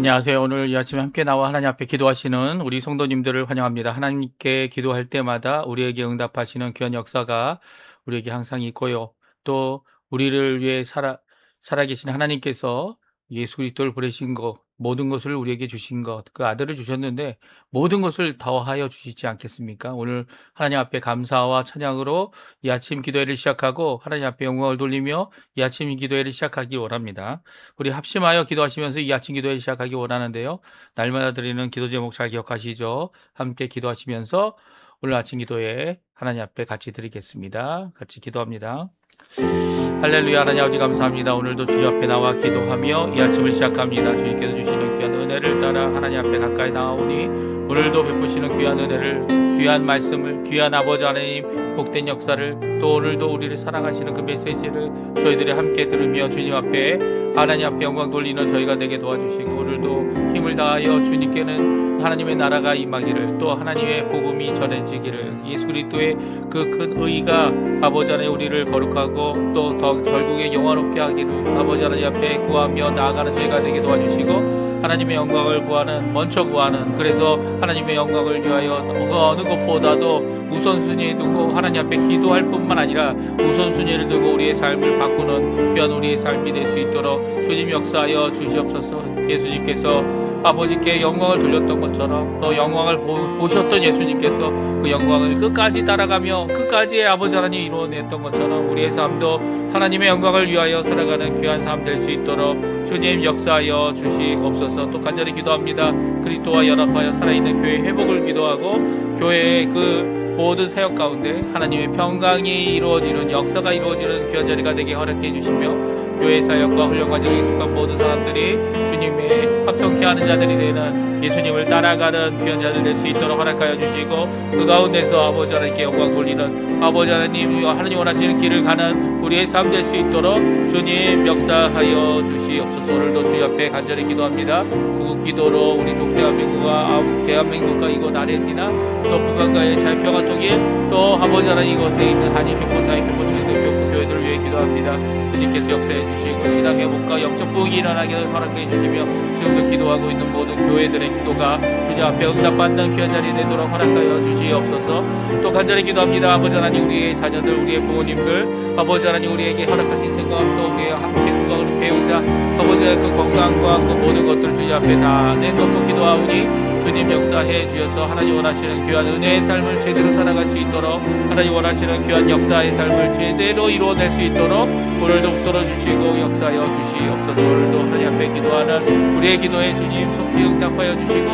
안녕하세요. 오늘 이 아침에 함께 나와 하나님 앞에 기도하시는 우리 성도님들을 환영합니다. 하나님께 기도할 때마다 우리에게 응답하시는 귀한 역사가 우리에게 항상 있고요. 또 우리를 위해 살아계신 하나님께서 예수 그리스도를 보내신 것, 모든 것을 우리에게 주신 것, 그 아들을 주셨는데 모든 것을 더하여 주시지 않겠습니까? 오늘 하나님 앞에 감사와 찬양으로 이 아침 기도회를 시작하고 하나님 앞에 영광을 돌리며 이 아침 기도회를 시작하기 원합니다. 우리 합심하여 기도하시면서 이 아침 기도회 시작하기 원하는데요. 날마다 드리는 기도 제목 잘 기억하시죠? 함께 기도하시면서 오늘 아침 기도회 하나님 앞에 같이 드리겠습니다. 같이 기도합니다. 할렐루야. 하나님 아버지 감사합니다. 오늘도 주님 앞에 나와 기도하며 이 아침을 시작합니다. 주님께서 주시는 귀한 은혜를 따라 하나님 앞에 가까이 나오니 오늘도 베푸시는 귀한 은혜를, 귀한 말씀을, 귀한 아버지 하나님 복된 역사를, 또 오늘도 우리를 사랑하시는 그 메시지를 저희들이 함께 들으며 주님 앞에 하나님 앞에 영광 돌리는 저희가 되게 도와주시고, 오늘도 힘을 다하여 주님께는 하나님의 나라가 임하기를, 또 하나님의 복음이 전해지기를, 예수 그리스도의 그 큰 의가 아버지 하나님 우리를 거룩하고 또 더 결국에 영화롭게 하기를 아버지 하나님 앞에 구하며 나아가는 저희가 되게 도와주시고, 하나님의 영광을 구하는, 먼저 구하는, 그래서 하나님의 영광을 위하여 그 어느 것보다도 우선순위에 두고 하나님 앞에 기도할 뿐만 아니라 우선순위를 두고 우리의 삶을 바꾸는 귀한 우리의 삶이 될 수 있도록 주님 역사하여 주시옵소서. 예수님께서 아버지께 영광을 돌렸던 것처럼 또 영광을 보셨던 예수님께서 그 영광을 끝까지 따라가며 끝까지 아버지 하나님 이루어냈던 것처럼 우리의 삶도 하나님의 영광을 위하여 살아가는 귀한 삶 될 수 있도록 주님 역사하여 주시옵소서. 또 간절히 기도합니다. 그리스도와 연합하여 살아있는 교회 회복을 기도하고, 교회의 그 모든 사역 가운데 하나님의 평강이 이루어지는, 역사가 이루어지는 귀한 자리가 되게 허락해 주시며, 교회 사역과 훈련 과정에 익숙한 모든 사람들이 주님의 화평케 하는 자들이 되는, 예수님을 따라가는 귀한 자들 될 수 있도록 허락하여 주시고, 그 가운데서 아버지 하나님께 영광 돌리는, 아버지 하나님 원하시는 길을 가는 우리의 삶 될 수 있도록 주님 역사하여 주시옵소서. 오늘도 주님 앞에 간절히 기도합니다. 구국 기도로 우리 족 대한민국과 이곳 아르헨티나 또 북한과의 잘 평화 통일, 또 아버지 하나님 이곳에 있는 한일 교포사의 교포청에 있는 교회들을 위해 기도합니다. 주님께서 역사해 주시고 신앙 회복과 영적 부흥이 일어나게 허락해 주시며, 지금도 기도하고 있는 모든 교회들의 기도가 주님 앞에 응답받는 귀한 자리 되도록 허락하여 주시옵소서. 또 간절히 기도합니다. 아버지 하나님 우리의 자녀들, 우리의 부모님들, 아버지 하나님 우리에게 허락하신 생각, 또 우리의 함께 순간으로 배우자 아버지의 그 건강과 그 모든 것들을 주님 앞에 다 내놓고 기도하오니 주님 역사해 주셔서 하나님 원하시는 귀한 은혜의 삶을 제대로 살아갈 수 있도록, 하나님 원하시는 귀한 역사의 삶을 제대로 이루어낼 수 있도록 오늘도 붙들어 주시고 역사하여 주시옵소서. 오늘도 하나님 앞에 기도하는 우리의 기도에 주님 속히 응답하여 주시고,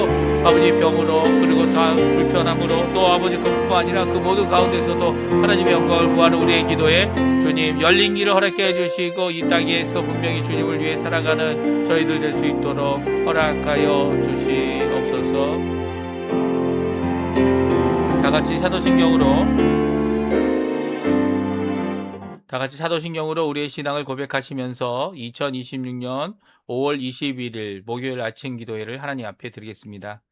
아버지 병으로 그리고 다 불편함으로 또 아버지 그뿐만 아니라 그 모든 가운데서도 하나님의 영광을 구하는 우리의 기도에 주님 열린 길을 허락해 주시고, 이 땅에서 분명히 주님을 위해 살아가는 저희들 될 수 있도록 허락하여 주시옵소서. 다같이 사도신경으로 우리의 신앙을 고백하시면서 2026년 5월 21일 목요일 아침 기도회를 하나님 앞에 드리겠습니다.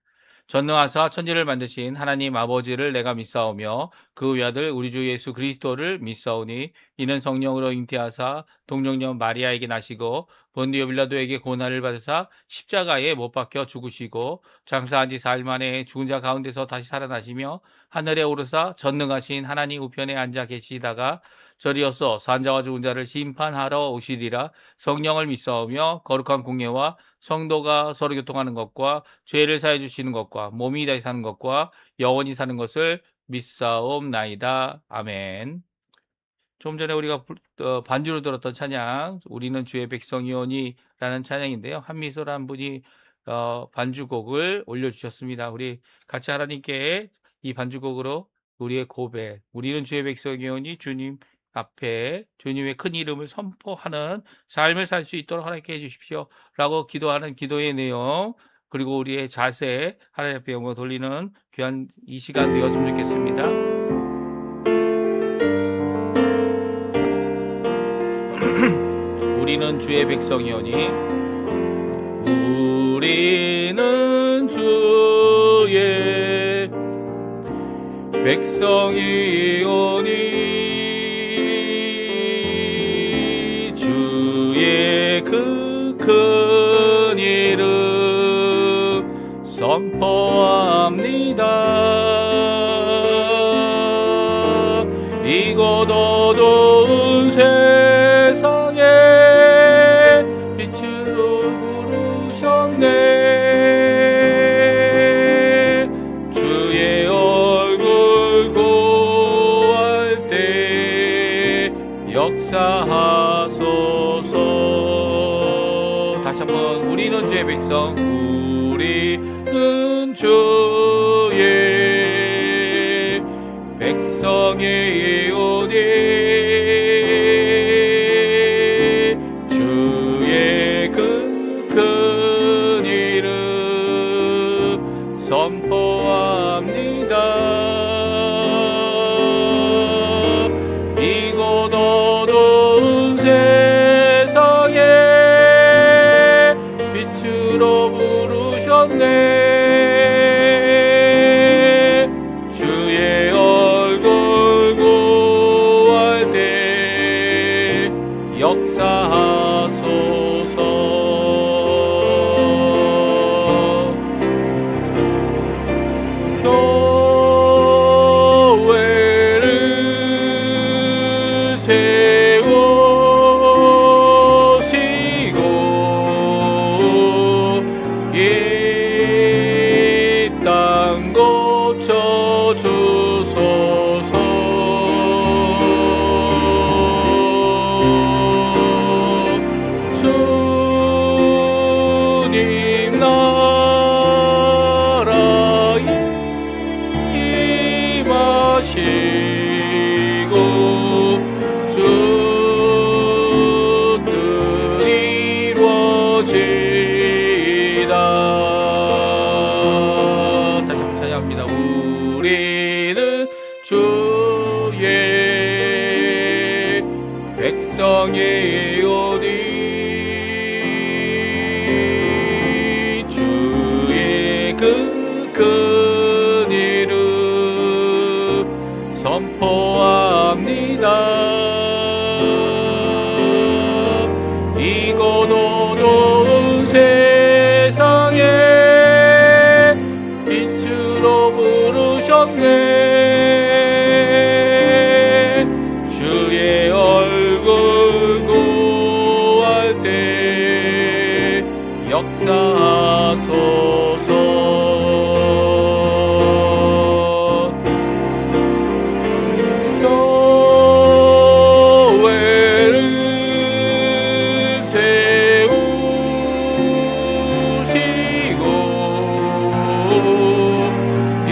전능하사 천지를 만드신 하나님 아버지를 내가 믿사오며 그 외아들 우리 주 예수 그리스도를 믿사오니, 이는 성령으로 잉태하사 동정녀 마리아에게 나시고 본디오 빌라도에게 고난을 받으사 십자가에 못 박혀 죽으시고 장사한 지 사흘 만에 죽은 자 가운데서 다시 살아나시며 하늘에 오르사 전능하신 하나님 우편에 앉아 계시다가 저리어서 산자와 죽은 자를 심판하러 오시리라. 성령을 믿사오며 거룩한 공예와 성도가 서로 교통하는 것과 죄를 사해 주시는 것과 몸이 다시 사는 것과 영원히 사는 것을 믿사옵나이다. 아멘. 좀 전에 우리가 반주로 들었던 찬양, 우리는 주의 백성이오니 라는 찬양인데요. 한미소라는 분이 반주곡을 올려주셨습니다. 우리 같이 하나님께 이 반주곡으로 우리의 고백, 우리는 주의 백성이오니 주님 앞에 주님의 큰 이름을 선포하는 삶을 살 수 있도록 허락해 주십시오 라고 기도하는 기도의 내용, 그리고 우리의 자세, 하나님 앞에 영광 돌리는 귀한 이 시간 되었으면 좋겠습니다. 우리는 주의 백성이오니, 우리는 주의 백성이오니 주의 그 큰 이름 선포합니다. 이곳 어두운 세상에 빛으로 부르셨네. 주의 얼굴 고할 때 역사하소서. 다시 한번, 우리는 주의 백성, 우리는 주의 백성이오니 주의 그 큰 이름 선포합니다. 이곳 어두운 세상에 빛으로 부르셨네. 주의 얼굴 구할 때 역사하소서. 교회를 세우시고 이 땅 고쳐주소서. 주님 나라 임하시고 주 뜻 이루어지이다. 다시 한번 찬양합니다. 우리는 주의 백성이오니 주의 그 큰 이름 선포합니다. 이곳 어두운 세상에 빛으로 부르셨네. 주의 얼굴 구할 때 역사하소서. 교회를 세우시고 이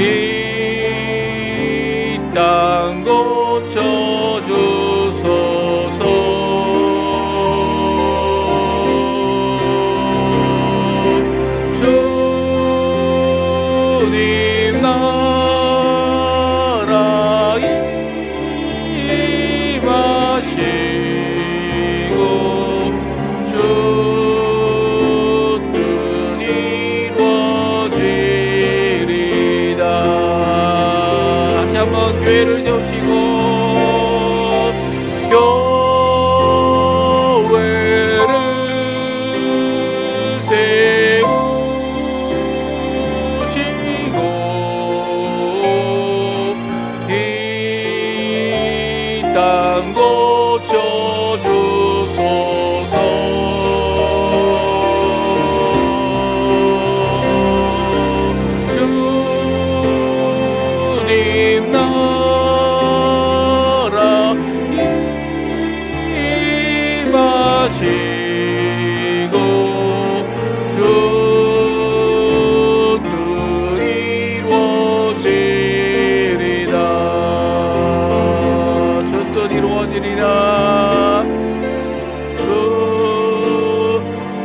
땅 고쳐주소서. 주님 나라 임하시고 주 뜻 이루어지리다. 다시 한번, 교회를 세우시고 교회를 세우시고 이 땅 고쳐주소서. 주님 나라 임하시고 주 뜻 이루어지리다. 주 뜻 이루어지리라. 주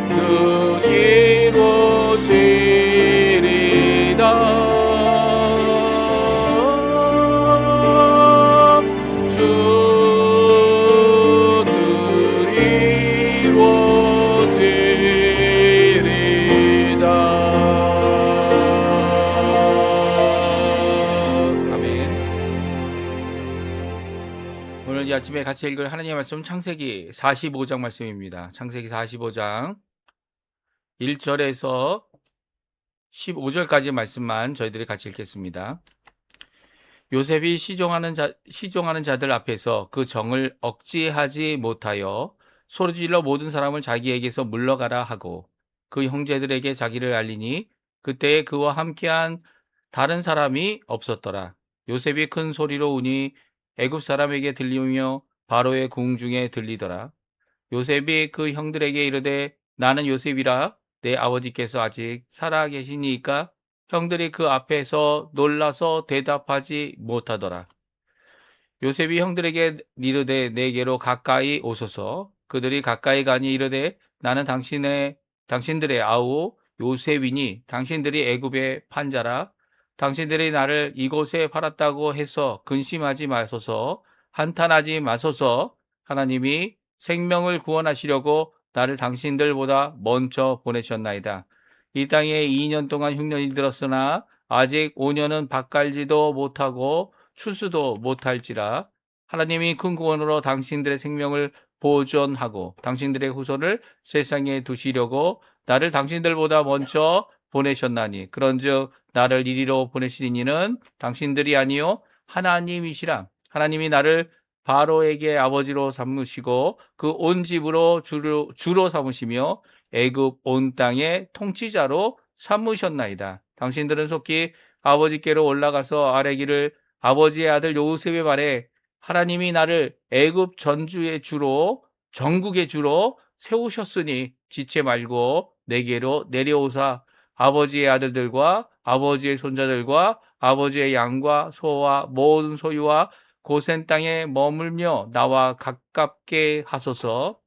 뜻 이루어지리다. 주 뜻 이루어지리다. 아멘. 오늘 이 아침에 같이 읽을 하나님의 말씀 창세기 45장 말씀입니다. 창세기 45장 1절에서 15절까지 말씀만 저희들이 같이 읽겠습니다. 요셉이 시종하는 자들 앞에서 그 정을 억제하지 못하여 소리질러 모든 사람을 자기에게서 물러가라 하고 그 형제들에게 자기를 알리니 그때에 그와 함께한 다른 사람이 없었더라. 요셉이 큰 소리로 우니 애굽 사람에게 들리며 바로의 궁중에 들리더라. 요셉이 그 형들에게 이르되 나는 요셉이라 내 아버지께서 아직 살아 계시니까 형들이 그 앞에서 놀라서 대답하지 못하더라. 요셉이 형들에게 이르되 내게로 가까이 오소서. 그들이 가까이 가니 이르되 나는 당신들의 아우 요셉이니 당신들이 애굽의 판자라. 당신들이 나를 이곳에 팔았다고 해서 근심하지 마소서. 한탄하지 마소서. 하나님이 생명을 구원하시려고 나를 당신들보다 먼저 보내셨나이다. 이 땅에 2년 동안 흉년이 들었으나 아직 5년은 밭갈지도 못하고 추수도 못할지라. 하나님이 큰 구원으로 당신들의 생명을 보존하고 당신들의 후손을 세상에 두시려고 나를 당신들보다 먼저 보내셨나니 그런즉 나를 이리로 보내신 이는 당신들이 아니요 하나님이시라. 하나님이 나를 바로에게 아버지로 삼으시고 그 온 집으로 주로 삼으시며 애굽 온 땅의 통치자로 삼으셨나이다. 당신들은 속히 아버지께로 올라가서 아뢰기를 아버지의 아들 요셉의 말에 하나님이 나를 애굽 전주의 주로 전국의 주로 세우셨으니 지체 말고 내게로 내려오사 아버지의 아들들과 아버지의 손자들과 아버지의 양과 소와 모든 소유와 고센 땅에 머물며 나와 가깝게 하소서.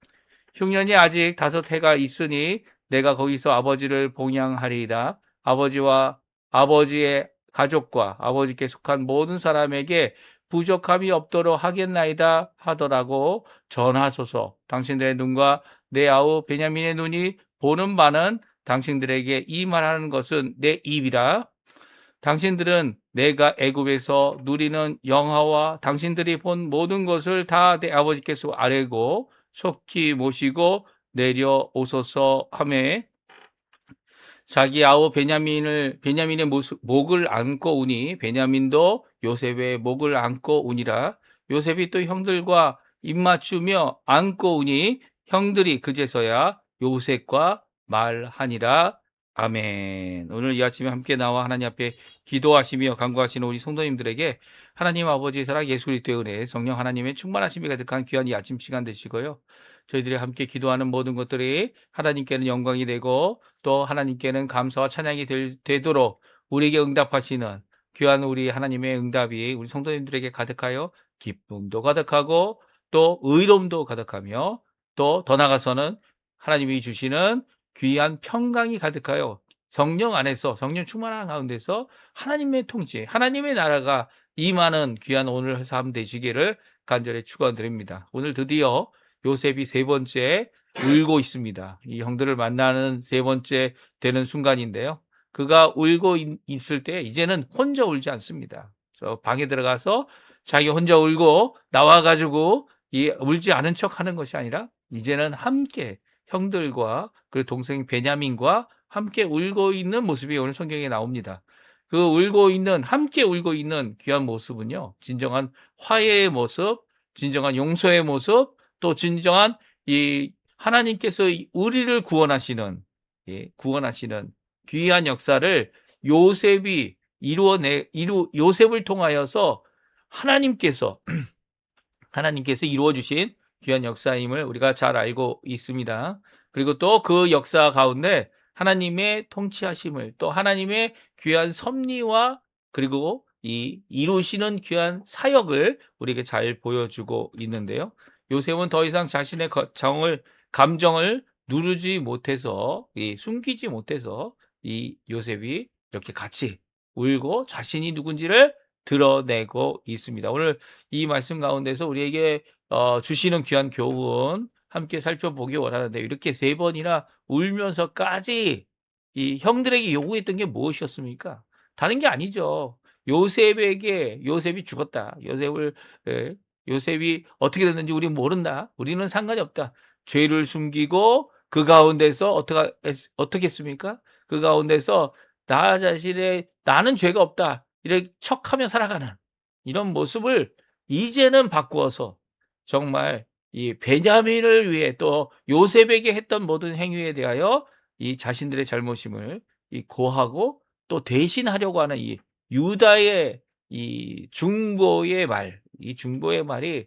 흉년이 아직 5해가 있으니 내가 거기서 아버지를 봉양하리이다. 아버지와 아버지의 가족과 아버지께 속한 모든 사람에게 부족함이 없도록 하겠나이다 하더라고 전하소서. 당신들의 눈과 내 아우 베냐민의 눈이 보는 바는 당신들에게 이 말하는 것은 내 입이라. 당신들은 내가 애굽에서 누리는 영화와 당신들이 본 모든 것을 다 내 아버지께서 아뢰고 속히 모시고 내려오소서 하매 자기 아우 베냐민의 목을 안고 우니 베냐민도 요셉의 목을 안고 우니라. 요셉이 또 형들과 입맞추며 안고 우니 형들이 그제서야 요셉과 말하니라. 아멘. 오늘 이 아침에 함께 나와 하나님 앞에 기도하시며 간구하시는 우리 성도님들에게 하나님 아버지의 사랑 예수 그리스도의 은혜 성령 하나님의 충만하심이 가득한 귀한 이 아침 시간 되시고요. 저희들이 함께 기도하는 모든 것들이 하나님께는 영광이 되고 또 하나님께는 감사와 찬양이 되도록 우리에게 응답하시는 귀한 우리 하나님의 응답이 우리 성도님들에게 가득하여 기쁨도 가득하고 또 의로움도 가득하며 또 더 나아가서는 하나님이 주시는 귀한 평강이 가득하여 성령 안에서 성령 충만한 가운데서 하나님의 통치, 하나님의 나라가 임하는 귀한 오늘 삶 되시기를 간절히 축원드립니다. 오늘 드디어 요셉이 3번째 울고 있습니다. 이 형들을 만나는 3번째 되는 순간인데요. 그가 울고 있을 때 이제는 혼자 울지 않습니다. 저 방에 들어가서 자기 혼자 울고 나와가지고 울지 않은 척 하는 것이 아니라 이제는 함께 형들과 그리고 동생 베냐민과 함께 울고 있는 모습이 오늘 성경에 나옵니다. 그 함께 울고 있는 귀한 모습은요, 진정한 화해의 모습, 진정한 용서의 모습, 또 진정한 이 하나님께서 우리를 구원하시는 귀한 역사를 요셉을 통하여서 하나님께서 이루어 주신 귀한 역사임을 우리가 잘 알고 있습니다. 그리고 또 그 역사 가운데 하나님의 통치하심을 또 하나님의 귀한 섭리와 그리고 이루시는 귀한 사역을 우리에게 잘 보여주고 있는데요. 요셉은 더 이상 자신의 감정을 누르지 못해서 숨기지 못해서 이 요셉이 이렇게 같이 울고 자신이 누군지를 드러내고 있습니다. 오늘 이 말씀 가운데서 우리에게 주시는 귀한 교훈 함께 살펴보기 원하는데 이렇게 3번이나 울면서까지 이 형들에게 요구했던 게 무엇이었습니까? 다른 게 아니죠. 요셉이 죽었다. 요셉이 어떻게 됐는지 우리는 모른다. 우리는 상관이 없다. 죄를 숨기고 그 가운데서 어떻게 했습니까? 그 가운데서 나 자신의 '나는 죄가 없다.' 이렇게 척하며 살아가는 이런 모습을 이제는 바꾸어서 정말 이 베냐민을 위해 또 요셉에게 했던 모든 행위에 대하여 이 자신들의 잘못임을 이 고하고 또 대신하려고 하는 이 유다의 이 중보의 말, 이 중보의 말이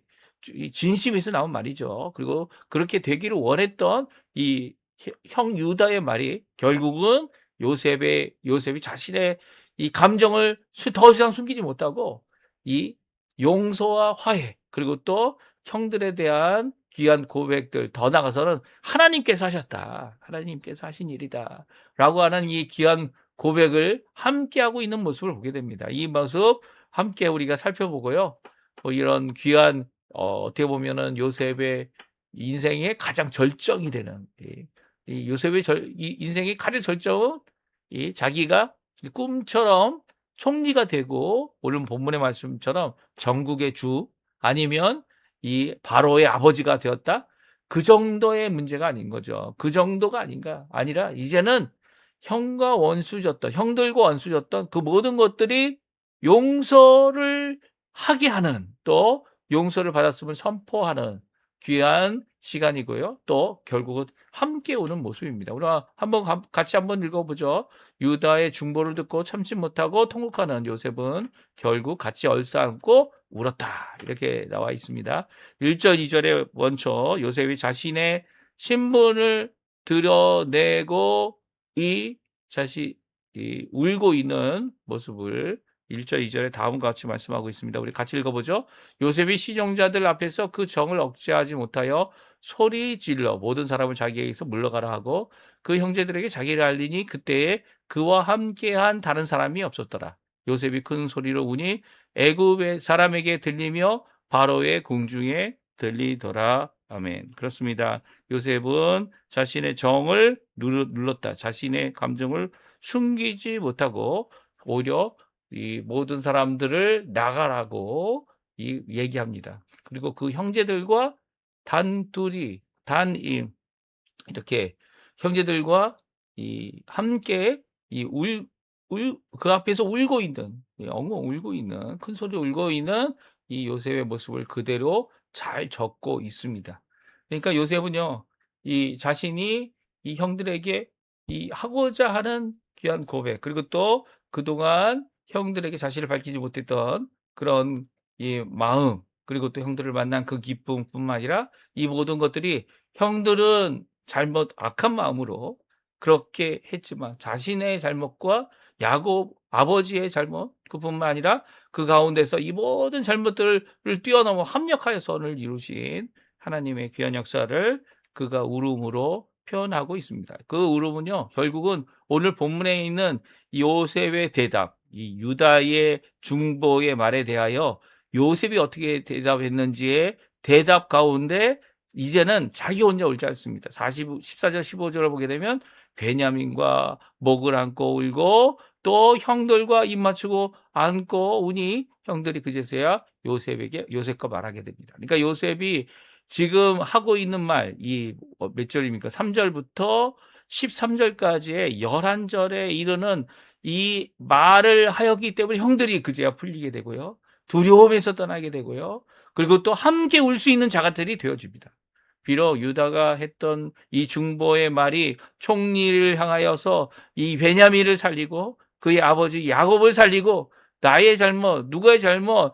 이 진심에서 나온 말이죠. 그리고 그렇게 되기를 원했던 이 형 유다의 말이 결국은 요셉이 자신의 이 감정을 더 이상 숨기지 못하고 이 용서와 화해, 그리고 또 형들에 대한 귀한 고백들, 더 나아가서는 하나님께서 하셨다, 하나님께서 하신 일이다 라고 하는 이 귀한 고백을 함께하고 있는 모습을 보게 됩니다. 이 모습 함께 우리가 살펴보고요, 이런 귀한 어떻게 보면은 요셉의 인생의 가장 절정이 되는 이 요셉의 이 인생의 가장 절정은 이 자기가 꿈처럼 총리가 되고, 오늘 본문의 말씀처럼 전국의 주, 아니면 이 바로의 아버지가 되었다, 그 정도의 문제가 아닌 거죠. 그 정도가 아니라 이제는 형들과 원수졌던 그 모든 것들이 용서를 하게 하는, 또 용서를 받았음을 선포하는 귀한 시간이고요. 또 결국은 함께 오는 모습입니다. 우리가 같이 한번 읽어보죠. 유다의 중보를 듣고 참지 못하고 통곡하는 요셉은 결국 같이 얼싸안고 울었다, 이렇게 나와 있습니다. 1절 2절에 먼저 요셉이 자신의 신분을 드러내고 울고 있는 모습을 1절 2절에 다음과 같이 말씀하고 있습니다. 우리 같이 읽어보죠. 요셉이 시종자들 앞에서 그 정을 억제하지 못하여 소리 질러 모든 사람을 자기에게서 물러가라 하고 그 형제들에게 자기를 알리니 그때에 그와 함께한 다른 사람이 없었더라. 요셉이 큰 소리로 우니 애굽의 사람에게 들리며 바로의 궁중에 들리더라. 아멘. 그렇습니다. 요셉은 자신의 정을 눌렀다. 자신의 감정을 숨기지 못하고 오히려 이 모든 사람들을 나가라고 얘기합니다. 그리고 그 형제들과 단임 이렇게 형제들과 함께 그 앞에서 울고 있는, 엉엉 울고 있는, 큰 소리로 울고 있는 이 요셉의 모습을 그대로 잘 적고 있습니다. 그러니까 요셉은요, 이 자신이 이 형들에게 하고자 하는 귀한 고백, 그리고 또 그동안 형들에게 자신을 밝히지 못했던 그런 이 마음, 그리고 또 형들을 만난 그 기쁨뿐만 아니라 이 모든 것들이 형들은 악한 마음으로 그렇게 했지만 자신의 잘못과 야곱 아버지의 잘못, 그뿐만 아니라 그 가운데서 이 모든 잘못들을 뛰어넘어 합력하여 선을 이루신 하나님의 귀한 역사를 그가 울음으로 표현하고 있습니다. 그 울음은요, 결국은 오늘 본문에 있는 요셉의 대답, 이 유다의 중보의 말에 대하여 요셉이 어떻게 대답했는지의 대답 가운데 이제는 자기 혼자 울지 않습니다. 14절 15절을 보게 되면 베냐민과 목을 안고 울고 또 형들과 입 맞추고 안고 우니 형들이 그제서야 요셉과 말하게 됩니다. 그러니까 요셉이 지금 하고 있는 말, 몇 절입니까? 3절부터 13절까지의 11절에 이르는 이 말을 하였기 때문에 형들이 그제야 풀리게 되고요, 두려움에서 떠나게 되고요, 그리고 또 함께 울 수 있는 자가들이 되어집니다. 비록 유다가 했던 이 중보의 말이 총리를 향하여서 이 베냐민을 살리고 그의 아버지 야곱을 살리고 나의 잘못, 누구의 잘못,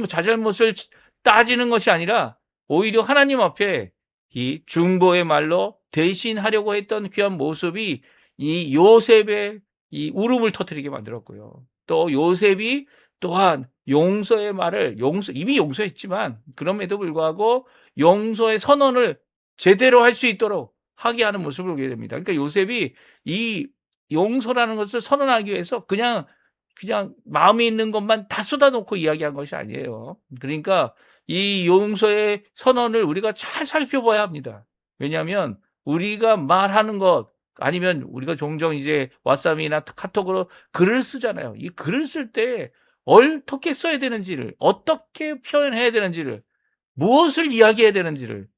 자잘못을 따지는 것이 아니라 오히려 하나님 앞에 이 중보의 말로 대신하려고 했던 귀한 모습이 이 요셉의 이 울음을 터뜨리게 만들었고요. 또 요셉이 또한 용서의 말을 이미 용서했지만 그럼에도 불구하고 용서의 선언을 제대로 할 수 있도록 하게 하는 모습을 보게 됩니다. 그러니까 요셉이 이 용서라는 것을 선언하기 위해서 그냥 마음에 있는 것만 다 쏟아놓고 이야기한 것이 아니에요. 그러니까 이 용서의 선언을 우리가 잘 살펴봐야 합니다. 왜냐하면 우리가 말하는 것, 아니면 우리가 종종 이제 왓츠앱이나 카톡으로 글을 쓰잖아요. 이 글을 쓸 때 어떻게 써야 되는지를, 어떻게 표현해야 되는지를, 무엇을 이야기해야 되는지를,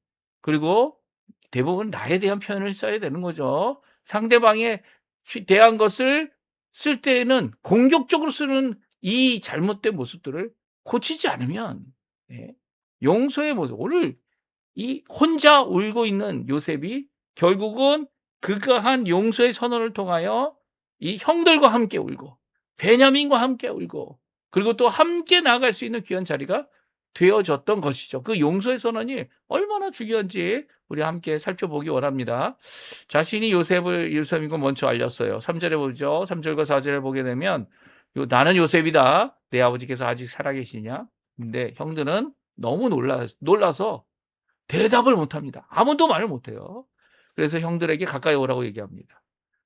그리고 대부분 나에 대한 표현을 써야 되는 거죠. 상대방에 대한 것을 쓸 때에는 공격적으로 쓰는 이 잘못된 모습들을 고치지 않으면 예, 용서의 모습 오늘 이 혼자 울고 있는 요셉이 결국은 그가 한 용서의 선언을 통하여 이 형들과 함께 울고 베냐민과 함께 울고 그리고 또 함께 나아갈 수 있는 귀한 자리가 되어졌던 것이죠. 그 용서의 선언이 얼마나 중요한지 우리 함께 살펴보기 원합니다. 자신이 요셉인 걸 먼저 알렸어요. 3절에 보죠. 3절과 4절에 보게 되면 나는 요셉이다. 내 아버지께서 아직 살아계시냐? 근데 형들은 너무 놀라서 대답을 못합니다. 아무도 말을 못해요. 그래서 형들에게 가까이 오라고 얘기합니다.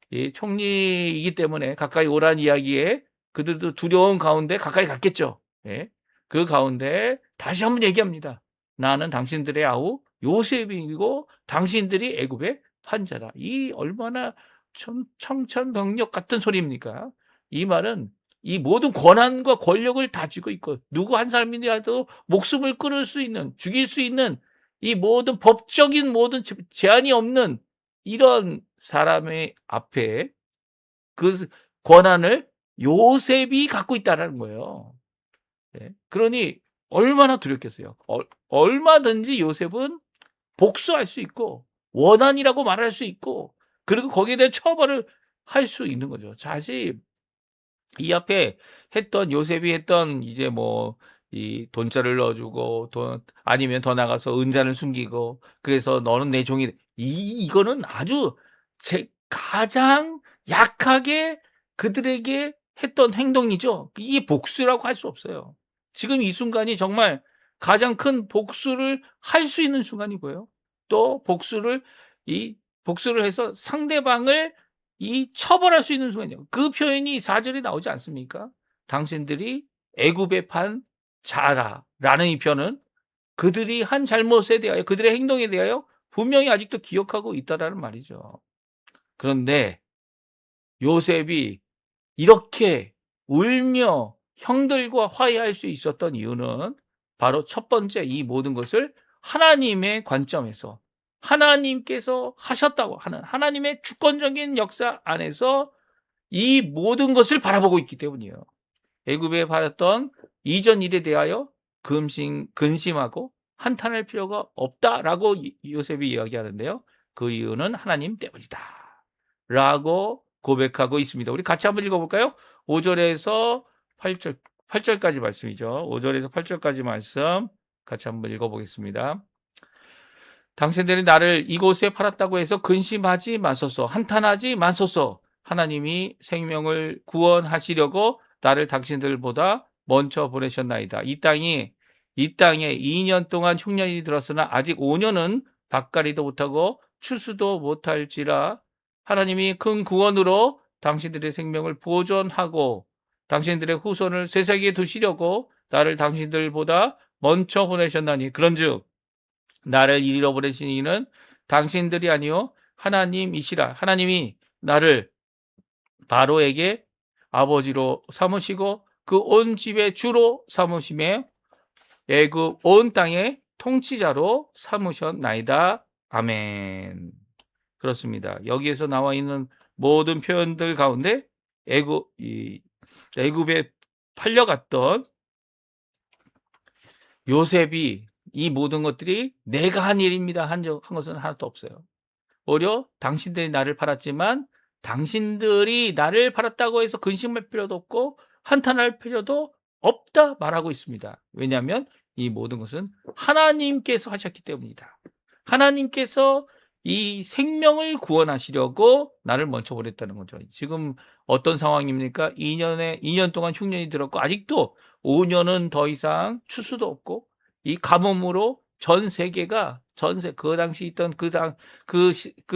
이 총리이기 때문에 가까이 오라는 이야기에 그들도 두려운 가운데 가까이 갔겠죠. 예. 그 가운데 다시 한번 얘기합니다. 나는 당신들의 아우 요셉이고 당신들이 애굽의 판자다. 이 얼마나 청천벽력 같은 소리입니까? 이 말은 이 모든 권한과 권력을 다 쥐고 있고 누구 한 사람이라도 목숨을 끊을 수 있는 죽일 수 있는 이 모든 법적인 모든 제한이 없는 이런 사람의 앞에 그 권한을 요셉이 갖고 있다라는 거예요. 네. 그러니 얼마나 두렵겠어요. 얼마든지 요셉은 복수할 수 있고 원한이라고 말할 수 있고 그리고 거기에 대한 처벌을 할 수 있는 거죠. 사실 이 앞에 요셉이 했던 이제 뭐 이 돈자를 넣어주고 돈 아니면 더 나가서 은잔을 숨기고 그래서 너는 내 종이 이거는 아주 가장 약하게 그들에게 했던 행동이죠. 이게 복수라고 할 수 없어요. 지금 이 순간이 정말 가장 큰 복수를 할 수 있는 순간이고요. 또 복수를 해서 상대방을 처벌할 수 있는 순간이에요. 그 표현이 4절에 나오지 않습니까? 당신들이 애굽의 판 자라라는 이 표현은 그들이 한 잘못에 대하여 그들의 행동에 대하여 분명히 아직도 기억하고 있다라는 말이죠. 그런데 요셉이 이렇게 울며 형들과 화해할 수 있었던 이유는 바로 첫 번째 이 모든 것을 하나님의 관점에서 하나님께서 하셨다고 하는 하나님의 주권적인 역사 안에서 이 모든 것을 바라보고 있기 때문이에요. 애굽에 받았던 이전 일에 대하여 근심하고 한탄할 필요가 없다라고 요셉이 이야기하는데요. 그 이유는 하나님 때문이다 라고 고백하고 있습니다. 우리 같이 한번 읽어볼까요? 5절에서 8절까지 말씀이죠. 5절에서 8절까지 말씀 같이 한번 읽어보겠습니다. 당신들이 나를 이곳에 팔았다고 해서 근심하지 마소서, 한탄하지 마소서. 하나님이 생명을 구원하시려고 나를 당신들보다 먼저 보내셨나이다. 이 땅에 2년 동안 흉년이 들었으나 아직 5년은 밭가리도 못하고 추수도 못할지라 하나님이 큰 구원으로 당신들의 생명을 보존하고 당신들의 후손을 세상에 두시려고 나를 당신들보다 먼저 보내셨나니 그런즉 나를 이리로 보내신 이는 당신들이 아니요 하나님이시라. 하나님이 나를 바로에게 아버지로 삼으시고 그 온 집의 주로 삼으심에 애굽 온 땅의 통치자로 삼으셨나이다. 아멘. 그렇습니다. 여기에서 나와 있는 모든 표현들 가운데 애굽에 팔려갔던 요셉이 이 모든 것들이 내가 한 일입니다 한 것은 하나도 없어요. 오히려 당신들이 나를 팔았지만 당신들이 나를 팔았다고 해서 근심할 필요도 없고 한탄할 필요도 없다 말하고 있습니다. 왜냐하면 이 모든 것은 하나님께서 하셨기 때문이다. 하나님께서 이 생명을 구원하시려고 나를 먼저 보냈다는 거죠. 지금 어떤 상황입니까? 2년 동안 흉년이 들었고 아직도 5년은 더 이상 추수도 없고 이 가뭄으로 전 세계가 그 당시 있던 그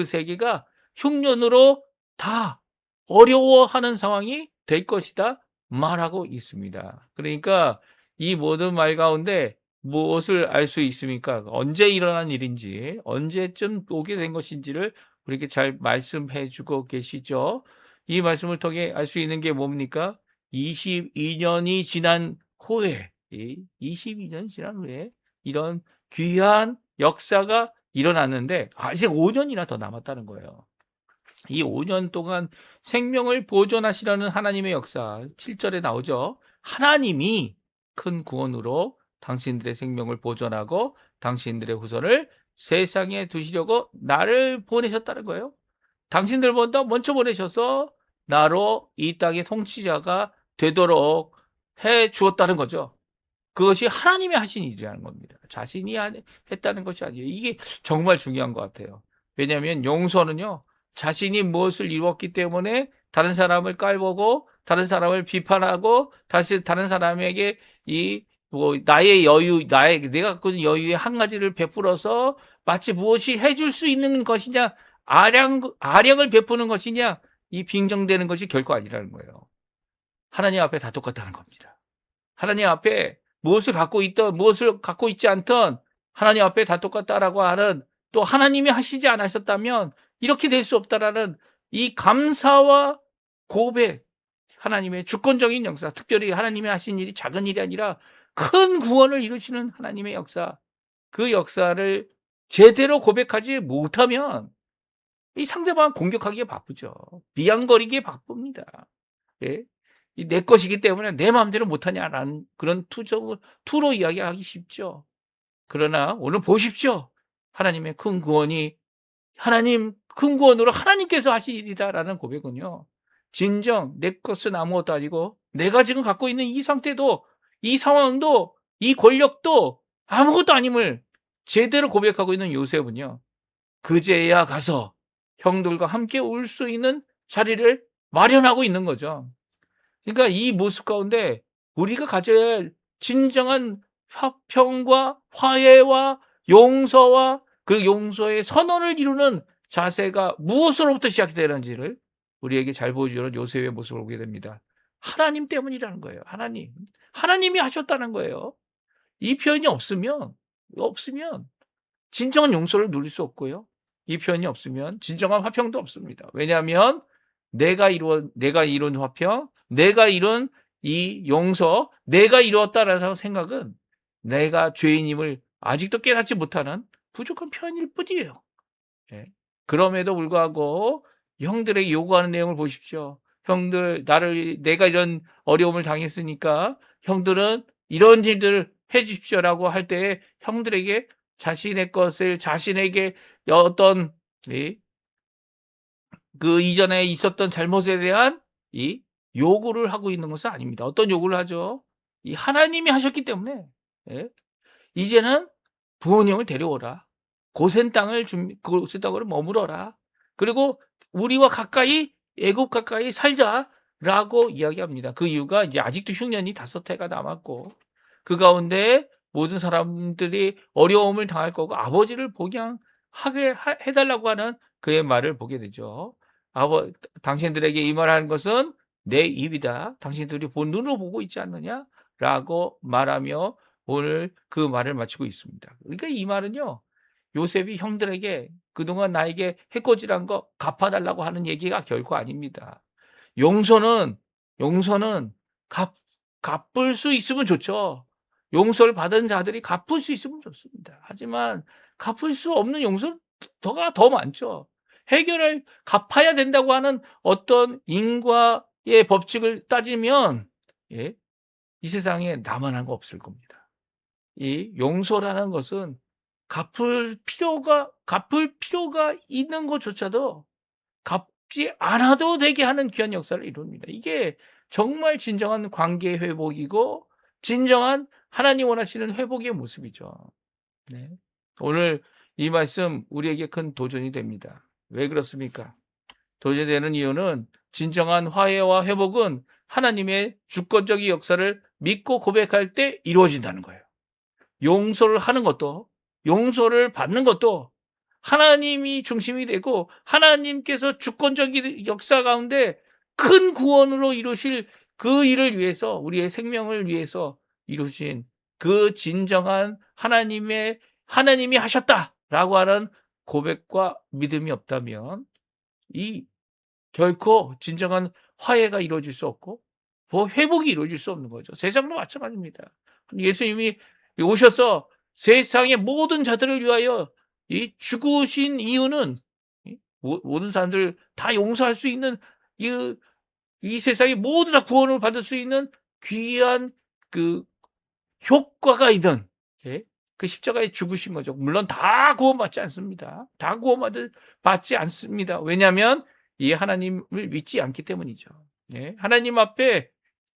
세계가 흉년으로 다 어려워하는 상황이 될 것이다 말하고 있습니다. 그러니까 이 모든 말 가운데 무엇을 알 수 있습니까? 언제 일어난 일인지, 언제쯤 오게 된 것인지를 우리에게 잘 말씀해 주고 계시죠. 이 말씀을 통해 알 수 있는 게 뭡니까? 22년이 지난 후에, 22년이 지난 후에 이런 귀한 역사가 일어났는데 아직 5년이나 더 남았다는 거예요. 이 5년 동안 생명을 보존하시려는 하나님의 역사 7절에 나오죠. 하나님이 큰 구원으로 당신들의 생명을 보존하고 당신들의 후손을 세상에 두시려고 나를 보내셨다는 거예요. 당신들보다 먼저 보내셔서 나로 이 땅의 통치자가 되도록 해 주었다는 거죠. 그것이 하나님이 하신 일이라는 겁니다. 자신이 했다는 것이 아니에요. 이게 정말 중요한 것 같아요. 왜냐하면 용서는요, 자신이 무엇을 이루었기 때문에 다른 사람을 깔보고 다른 사람을 비판하고 다시 다른 사람에게 나의 여유, 내가 갖고 있는 여유의 한 가지를 베풀어서 마치 무엇이 해줄 수 있는 것이냐, 아량을 베푸는 것이냐, 이 빙정되는 것이 결코 아니라는 거예요. 하나님 앞에 다 똑같다는 겁니다. 하나님 앞에 무엇을 갖고 있던 무엇을 갖고 있지 않던 하나님 앞에 다 똑같다라고 하는, 또 하나님이 하시지 않으셨다면 이렇게 될 수 없다라는 이 감사와 고백, 하나님의 주권적인 역사, 특별히 하나님이 하신 일이 작은 일이 아니라 큰 구원을 이루시는 하나님의 역사, 그 역사를 제대로 고백하지 못하면 이 상대방 공격하기에 바쁘죠. 비양거리기에 바쁩니다. 예? 내 것이기 때문에 내 마음대로 못하냐라는 그런 투로 이야기하기 쉽죠. 그러나 오늘 보십시오. 하나님의 큰 구원이 하나님 큰 구원으로 하나님께서 하신 일이다라는 고백은요, 진정 내 것은 아무것도 아니고 내가 지금 갖고 있는 이 상태도, 이 상황도, 이 권력도 아무것도 아님을 제대로 고백하고 있는 요셉은요, 그제야 가서 형들과 함께 올 수 있는 자리를 마련하고 있는 거죠. 그러니까 이 모습 가운데 우리가 가져야 할 진정한 화평과 화해와 용서와 그 용서의 선언을 이루는 자세가 무엇으로부터 시작되는지를 우리에게 잘 보여주는 요셉의 모습을 보게 됩니다. 하나님 때문이라는 거예요. 하나님이 하셨다는 거예요. 이 표현이 없으면 진정한 용서를 누릴 수 없고요. 이 표현이 없으면 진정한 화평도 없습니다. 왜냐하면 내가 이룬 화평, 내가 이룬 이 용서, 내가 이루었다라는 생각은 내가 죄인임을 아직도 깨닫지 못하는 부족한 표현일 뿐이에요. 예. 그럼에도 불구하고 형들에게 요구하는 내용을 보십시오. 형들, 내가 이런 어려움을 당했으니까 형들은 이런 일들을 해 주십시오라고 할 때 형들에게 자신의 것을 자신에게 어떤 그 이전에 있었던 잘못에 대한 이 요구를 하고 있는 것은 아닙니다. 어떤 요구를 하죠? 이 하나님이 하셨기 때문에, 예? 이제는 부모님을 데려오라. 고센 땅으로 머물어라. 그리고 우리와 가까이, 애굽 가까이 살자라고 이야기합니다. 그 이유가 이제 아직도 흉년이 5해가 남았고, 그 가운데 모든 사람들이 어려움을 당할 거고 아버지를 복양하게 해달라고 하는 그의 말을 보게 되죠. 당신들에게 이 말하는 것은 내 입이다. 당신들이 본 눈으로 보고 있지 않느냐라고 말하며 오늘 그 말을 마치고 있습니다. 그러니까 이 말은요, 요셉이 형들에게 그동안 나에게 해코지한 거 갚아달라고 하는 얘기가 결코 아닙니다. 용서는 갚을 수 있으면 좋죠. 용서를 받은 자들이 갚을 수 있으면 좋습니다. 하지만 갚을 수 없는 용서는 더 많죠. 갚아야 된다고 하는 어떤 인과의 법칙을 따지면, 예, 이 세상에 나만 한 거 없을 겁니다. 이 용서라는 것은 갚을 필요가 있는 것조차도 갚지 않아도 되게 하는 귀한 역사를 이룹니다. 이게 정말 진정한 관계 회복이고 진정한 하나님 원하시는 회복의 모습이죠. 네. 오늘 이 말씀 우리에게 큰 도전이 됩니다. 왜 그렇습니까? 도전이 되는 이유는 진정한 화해와 회복은 하나님의 주권적인 역사를 믿고 고백할 때 이루어진다는 거예요. 용서를 하는 것도, 용서를 받는 것도 하나님이 중심이 되고 하나님께서 주권적인 역사 가운데 큰 구원으로 이루실 그 일을 위해서, 우리의 생명을 위해서 이루신 그 진정한 하나님이 하셨다라고 하는 고백과 믿음이 없다면 결코 진정한 화해가 이루어질 수 없고 회복이 이루어질 수 없는 거죠. 세상도 마찬가지입니다. 예수님이 오셔서 세상의 모든 자들을 위하여 죽으신 이유는 모든 사람들 다 용서할 수 있는 이 세상에 모두 다 구원을 받을 수 있는 귀한 그 효과가 있는 그 십자가에 죽으신 거죠. 물론 다 구원받지 않습니다. 다 받지 않습니다. 왜냐하면 이 하나님을 믿지 않기 때문이죠. 하나님 앞에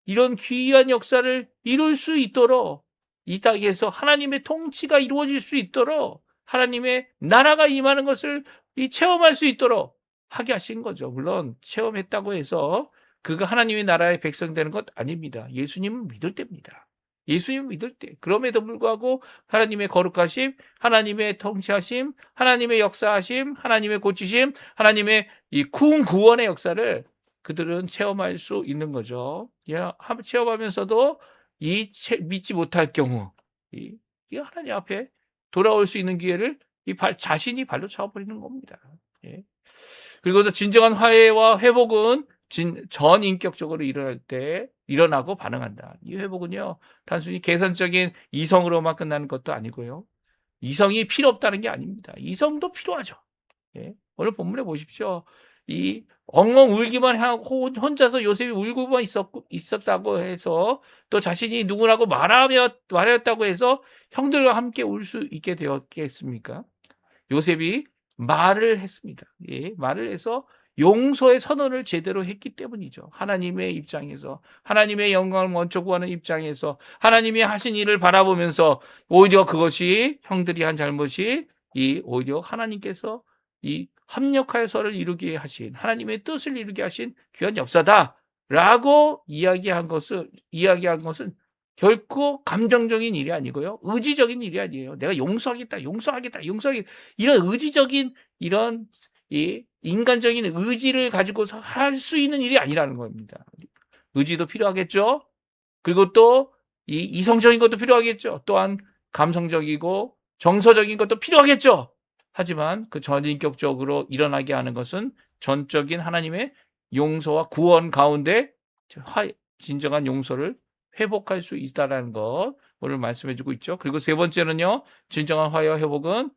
이런 귀한 역사를 이룰 수 있도록 이 땅에서 하나님의 통치가 이루어질 수 있도록 하나님의 나라가 임하는 것을 체험할 수 있도록 하게 하신 거죠. 물론 체험했다고 해서 그가 하나님의 나라의 백성 되는 것 아닙니다. 예수님을 믿을 때입니다. 예수님을 믿을 때. 그럼에도 불구하고 하나님의 거룩하심, 하나님의 통치하심, 하나님의 역사하심, 하나님의 고치심, 하나님의 이 구원의 역사를 그들은 체험할 수 있는 거죠. 체험하면서도 믿지 못할 경우 이 하나님 앞에 돌아올 수 있는 기회를 자신이 발로 차버리는 겁니다. 그리고 또 진정한 화해와 회복은 전인격적으로 일어나고 반응한다. 이 회복은요, 단순히 계산적인 이성으로만 끝나는 것도 아니고요. 이성이 필요 없다는 게 아닙니다. 이성도 필요하죠. 오늘 본문에 보십시오. 이 엉엉 울기만 하고 혼자서 요셉이 울고만 있었다고 해서 또 자신이 누구라고 말하였다고 해서 형들과 함께 울 수 있게 되었겠습니까? 요셉이 말을 했습니다. 말을 해서 용서의 선언을 제대로 했기 때문이죠. 하나님의 입장에서, 하나님의 영광을 먼저 구하는 입장에서, 하나님이 하신 일을 바라보면서 오히려 그것이 형들이 한 잘못이 오히려 하나님께서 합력하여서를 이루게 하신, 하나님의 뜻을 이루게 하신 귀한 역사다라고 이야기한 것은 결코 감정적인 일이 아니고요. 의지적인 일이 아니에요. 내가 용서하겠다. 이런 의지적인 인간적인 의지를 가지고서 할 수 있는 일이 아니라는 겁니다. 의지도 필요하겠죠. 그리고 또 이성적인 것도 필요하겠죠. 또한 감성적이고 정서적인 것도 필요하겠죠. 하지만 그 전인격적으로 일어나게 하는 것은 전적인 하나님의 용서와 구원 가운데 진정한 용서를 회복할 수 있다는 것 오늘 말씀해주고 있죠. 그리고 세 번째는요, 진정한 화해와 회복은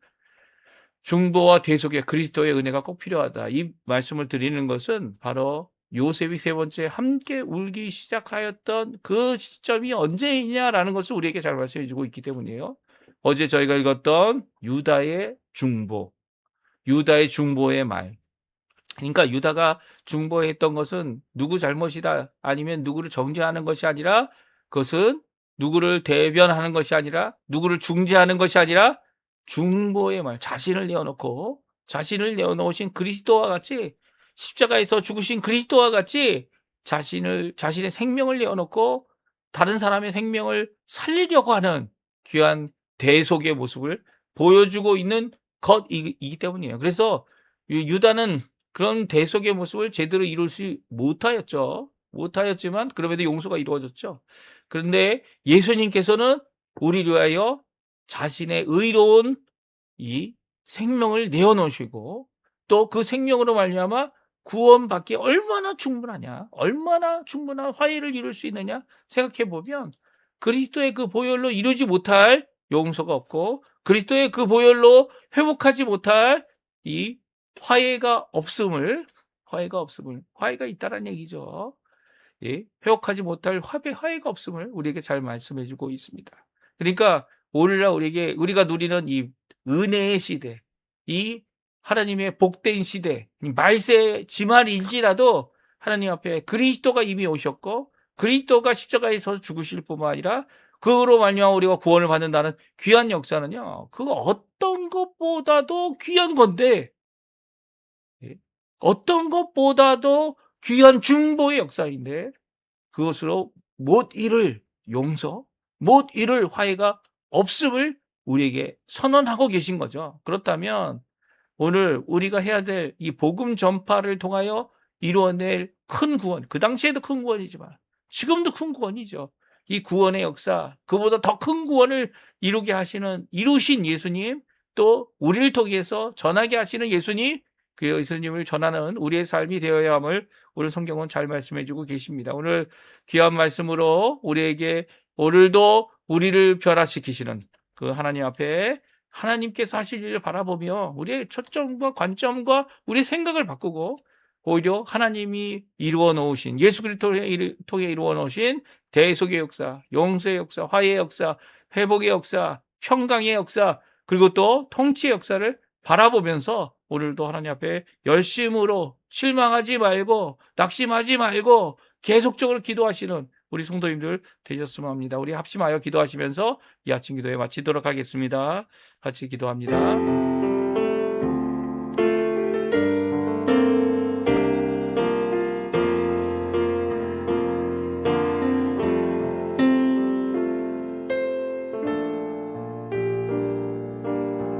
중보와 대속의 그리스도의 은혜가 꼭 필요하다. 이 말씀을 드리는 것은 바로 요셉이 세 번째 함께 울기 시작하였던 그 시점이 언제이냐라는 것을 우리에게 잘 말씀해주고 있기 때문이에요. 어제 저희가 읽었던 유다의 중보의 말. 그러니까 유다가 중보했던 것은 누구 잘못이다, 아니면 누구를 정죄하는 것이 아니라, 그것은 누구를 대변하는 것이 아니라, 누구를 중재하는 것이 아니라 중보의 말, 자신을 내어놓으신 그리스도와 같이, 십자가에서 죽으신 그리스도와 같이 자신의 생명을 내어놓고 다른 사람의 생명을 살리려고 하는 귀한 대속의 모습을 보여주고 있는 것이기 때문이에요. 그래서 유다는 그런 대속의 모습을 제대로 이룰 수 못하였지만 그럼에도 용서가 이루어졌죠. 그런데 예수님께서는 우리를 위하여 자신의 의로운 이 생명을 내어놓으시고 또 그 생명으로 말미암아 구원받기 얼마나 충분한 화해를 이룰 수 있느냐 생각해 보면, 그리스도의 그 보혈로 이루지 못할 용서가 없고 그리스도의 그 보혈로 회복하지 못할 이 화해가 있다는 얘기죠. 회복하지 못할 화해가 없음을 우리에게 잘 말씀해 주고 있습니다. 그러니까 오늘날 우리가 누리는 이 은혜의 시대, 이 하나님의 복된 시대, 말세 지말일지라도 하나님 앞에 그리스도가 이미 오셨고 그리스도가 십자가에서 죽으실 뿐만 아니라 그로 말미암아 우리가 구원을 받는다는 귀한 역사는요, 그 어떤 것보다도 귀한 건데, 어떤 것보다도 귀한 중보의 역사인데, 그것으로 못 이룰 용서, 못 이룰 화해가 없음을 우리에게 선언하고 계신 거죠. 그렇다면 오늘 우리가 해야 될 이 복음 전파를 통하여 이루어낼 큰 구원, 그 당시에도 큰 구원이지만 지금도 큰 구원이죠. 이 구원의 역사, 그보다 더 큰 구원을 이루신 예수님, 또 우리를 통해서 전하게 하시는 예수님, 그 예수님을 전하는 우리의 삶이 되어야 함을 오늘 성경은 잘 말씀해 주고 계십니다. 오늘 귀한 말씀으로 우리에게 오늘도 우리를 변화시키시는 그 하나님 앞에 하나님께서 하실 일을 바라보며 우리의 초점과 관점과 우리의 생각을 바꾸고 오히려 하나님이 이루어 놓으신 예수 그리스도를 통해 이루어 놓으신 대속의 역사, 용서의 역사, 화해의 역사, 회복의 역사, 평강의 역사, 그리고 또 통치의 역사를 바라보면서 오늘도 하나님 앞에 열심으로 실망하지 말고 낙심하지 말고 계속적으로 기도하시는 우리 성도님들 되셨으면 합니다. 우리 합심하여 기도하시면서 이 아침 기도에 마치도록 하겠습니다. 같이 기도합니다.